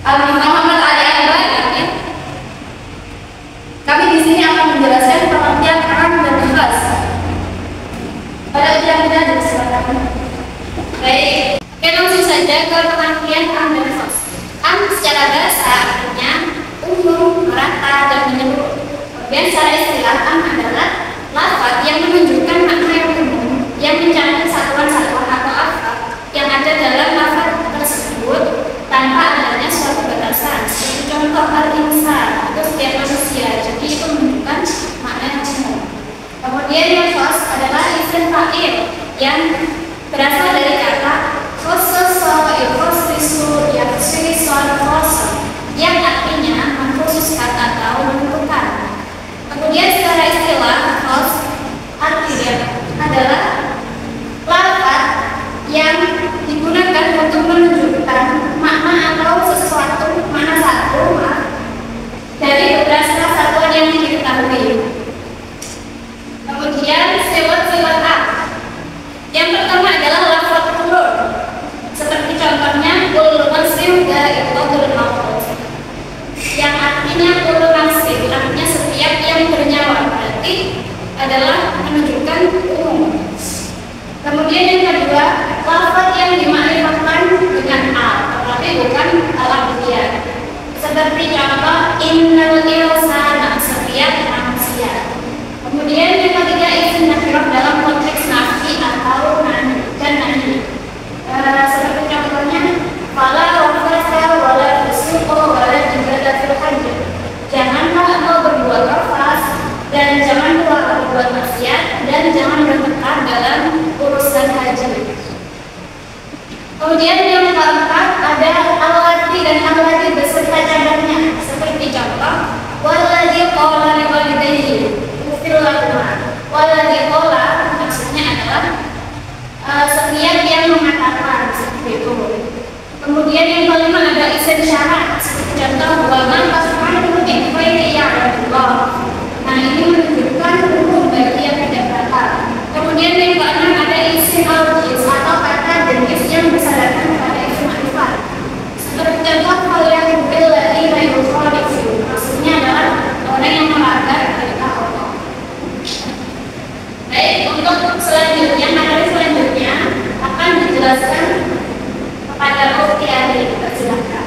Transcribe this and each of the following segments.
Muhammad Ali Albani. Kami di sini akan menjelaskan pengertian am dan khas. Pada ujian kita silakan. Baik, oke langsung saja ke pengertian am dan khas. Am secara bahasa artinya umum, merata, dan menyeluruh. Kemudian secara istilah am adalah lafaz yang menunjukkan makna yang umum yang mencakup satuan-satuan atau lafaz yang ada dalam lafaz tersebut tanpa adanya suatu batasan. Seperti contoh al-insan itu setiap manusia. Jadi itu menunjukkan makna yang umum. Kemudian yang khas adalah isim fa'il yang berasal dari kata khososo, khosisu, yang artinya mengkhususkan atau menentukan. Kemudian secara istilah khas artinya adalah lafaz yang digunakan untuk menunjukkan makna atau sesuatu makna satu dari beberapa satuan yang diketahui. Kemudian sifat-sifat am. Yang pertama adalah lafaz plurul. Seperti contohnya kullu nafsin dha'iqatul maut. Yang artinya kullu nafsin, artinya setiap yang bernyawa, berarti adalah menunjukkan umum. Kemudian yang kedua, lafaz yang dimakrifkan dengan al, tetapi bukan al-abdiyah. Seperti contoh innal insana, setiap manusia. Kemudian yang ketiga isim nakirah dalam konteks nafi atau nahi. Seperti contohnya fala rafasa wala fusuqa wala jidala fil hajj. Janganlah engkau berbuat rafas dan jangan pula berbuat maksiat dan jangan bertengkar dalam urusan haji. Kemudian yang keempat ada al-lati dan al-lati beserta cadangannya. Seperti contoh waladzi qala li walidayhi ufil lakuma. Waladzi qala maksudnya adalah setiap yang mengatakan seperti itu. Kemudian yang kelima ada isim syarat. Seperti contoh wa man tasma'u bi ghairi ya'lamullah. Nah ini menunjukkan umum bagi yang tidak batal. Kemudian yang keenam ada isim al-jins atau kata jenis yang bersandar pada isim ma'rifat. Seperti contoh hal yang billadzi la yukhalifu. Maksudnya adalah orang yang melanggar perintah Allah. Baik, untuk selanjutnya materi selanjutnya akan dijelaskan kepada Ukti Ari. Silakan.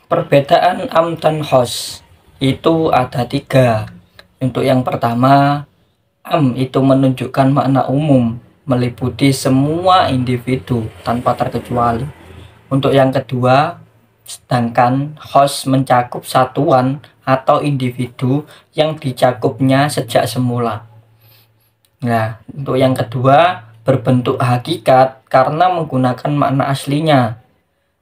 Perbedaan am dan khos itu ada 3. Untuk yang pertama, am itu menunjukkan makna umum, meliputi semua individu tanpa terkecuali. Untuk yang kedua, sedangkan khos mencakup satuan atau individu yang dicakupnya sejak semula. Nah, untuk yang kedua, berbentuk hakikat karena menggunakan makna aslinya.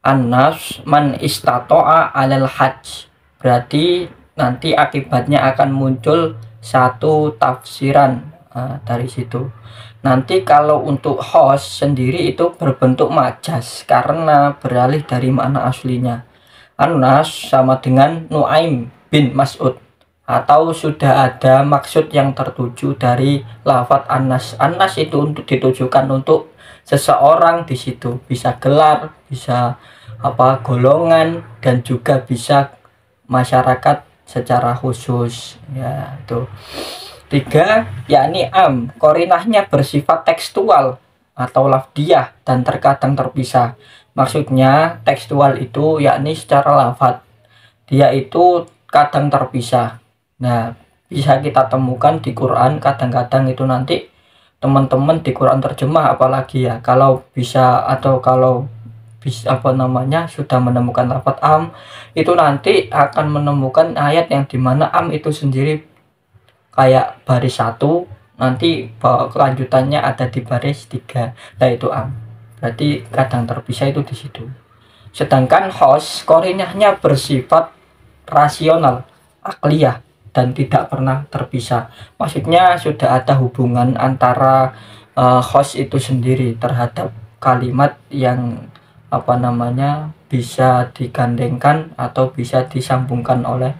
An-nas man istato'a alal hajj, berarti nanti akibatnya akan muncul satu tafsiran dari situ. Nanti kalau untuk khos sendiri itu berbentuk majas karena beralih dari makna aslinya. An-nas sama dengan Nuaim bin Mas'ud, atau sudah ada maksud yang tertuju dari lafadz an-nas. An-nas itu untuk ditujukan untuk seseorang di situ, bisa gelar, bisa golongan, dan juga bisa masyarakat secara khusus ya. Itu 3, yakni am korinahnya bersifat tekstual atau lafdiyah dan terkadang terpisah. Maksudnya tekstual itu yakni secara lafadz dia itu kadang terpisah. Nah, bisa kita temukan di Quran kadang-kadang itu nanti teman-teman di Quran terjemah apalagi ya, kalau bisa atau kalau bisa sudah menemukan lafadz am, itu nanti akan menemukan ayat yang dimana am itu sendiri kayak baris 1, nanti kelanjutannya ada di baris 3, yaitu am. Berarti kadang terpisah itu di situ. Sedangkan khos korinahnya bersifat rasional, akliyah, dan tidak pernah terpisah. Maksudnya sudah ada hubungan antara khos itu sendiri terhadap kalimat yang bisa digandengkan atau bisa disambungkan oleh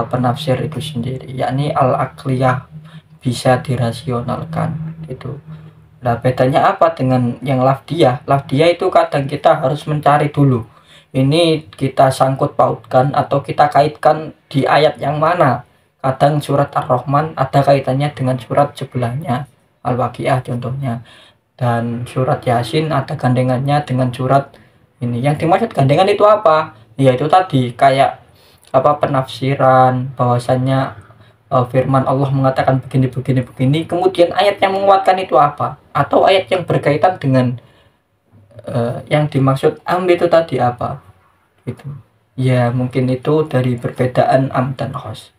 penafsir itu sendiri, yakni al-akliyah, bisa dirasionalkan itu. Nah, bedanya apa dengan yang lafdiyah? Lafdiyah itu kadang kita harus mencari dulu, ini kita sangkut pautkan atau kita kaitkan di ayat yang mana. Kadang surat Ar-Rahman ada kaitannya dengan surat sebelahnya, Al-Waqiah contohnya, dan surat Yasin ada gandengannya dengan surat ini. Yang dimaksud gandengan itu apa? Ya itu tadi kayak penafsiran bahwasannya firman Allah mengatakan begini, kemudian ayat yang menguatkan itu apa, atau ayat yang berkaitan dengan yang dimaksud am itu tadi apa gitu ya. Mungkin itu dari perbedaan am dan khos.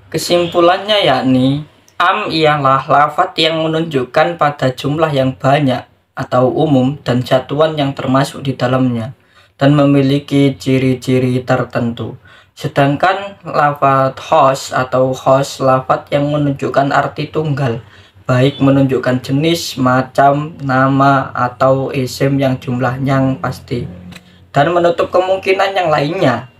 Kesimpulannya yakni am ialah lafadz yang menunjukkan pada jumlah yang banyak atau umum dan satuan yang termasuk di dalamnya dan memiliki ciri-ciri tertentu. Sedangkan lafadz khos atau khos lafadz yang menunjukkan arti tunggal, baik menunjukkan jenis, macam, nama, atau isim yang jumlahnya pasti, dan menutup kemungkinan yang lainnya.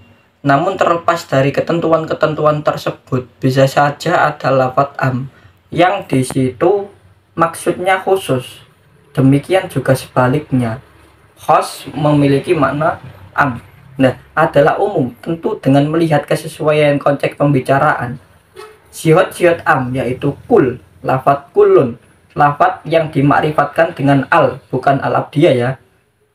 Namun terlepas dari ketentuan-ketentuan tersebut, bisa saja ada lafadz am yang di situ maksudnya khusus. Demikian juga sebaliknya, khos memiliki makna am adalah umum, tentu dengan melihat kesesuaian konteks pembicaraan. Sihot am yaitu kul, lafadz kulun, lafadz yang dimakrifatkan dengan al, bukan al-abdiyah ya.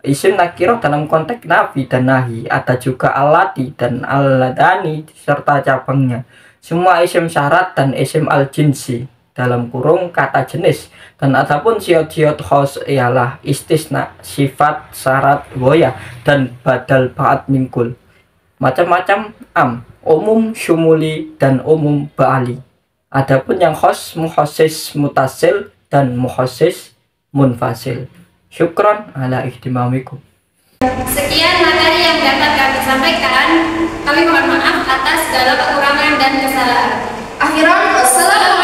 Isim nakirah dalam konteks nafi dan nahi, ada juga alati dan al-ladani serta cabangnya. Semua isim syarat dan isim al-jinsi dalam kurung kata jenis. Dan adapun sihot khos ialah istisna, sifat, syarat, goyah, dan badal ba'at mingkul. Macam-macam am, umum syumuli dan umum ba'ali. Adapun yang khos mukhassis mutasil dan mukhassis munfasil. Syukran ala ihtimamikum. Sekian materi yang dapat kami sampaikan. Kami mohon maaf atas segala kekurangan dan kesalahan. Akhiran, wassalamualaikum.